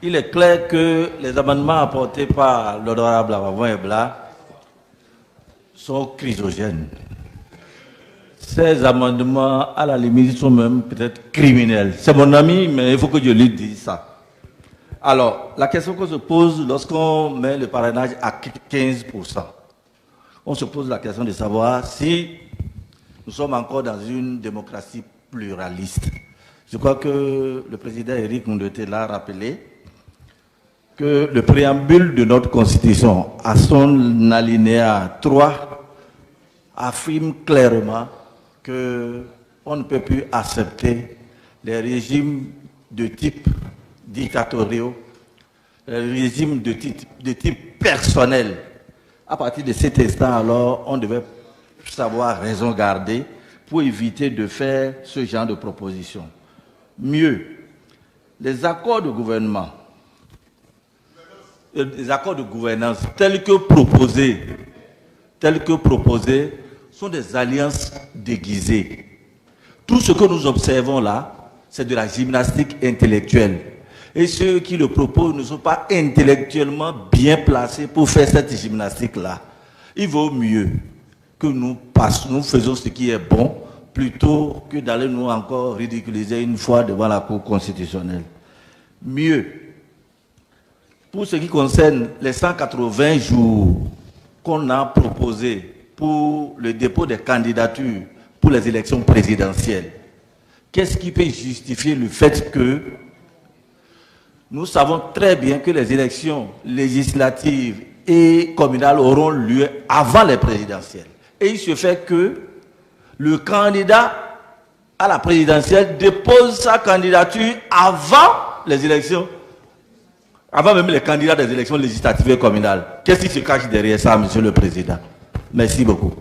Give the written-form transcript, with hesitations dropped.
Il est clair que les amendements apportés par l'honorable Avavon Ebla sont chrysogènes. Ces amendements, à la limite, sont même peut-être criminels. C'est mon ami, mais il faut que je lui dise ça. Alors, la question qu'on se pose lorsqu'on met le parrainage à 15%, on se pose la question de savoir si nous sommes encore dans une démocratie pluraliste. Je crois que le président Éric Ndoté l'a rappelé, que le préambule de notre Constitution, à son alinéa 3, affirme clairement qu'on ne peut plus accepter les régimes de type dictatoriaux, les régimes de type personnel. À partir de cet instant, alors, on devait savoir raison garder pour éviter de faire ce genre de propositions. Mieux, les accords de gouvernement, les accords de gouvernance tels que proposés sont des alliances déguisées. Tout ce que nous observons là, c'est de la gymnastique intellectuelle. Et ceux qui le proposent ne sont pas intellectuellement bien placés pour faire cette gymnastique-là. Il vaut mieux que nous faisons ce qui est bon, plutôt que d'aller nous encore ridiculiser une fois devant la Cour constitutionnelle. Mieux, pour ce qui concerne les 180 jours qu'on a proposés pour le dépôt des candidatures pour les élections présidentielles, qu'est-ce qui peut justifier le fait que nous savons très bien que les élections législatives et communales auront lieu avant les présidentielles. Et il se fait que le candidat à la présidentielle dépose sa candidature avant les élections, avant même les candidats des élections législatives et communales. Qu'est-ce qui se cache derrière ça, Monsieur le Président? Merci beaucoup.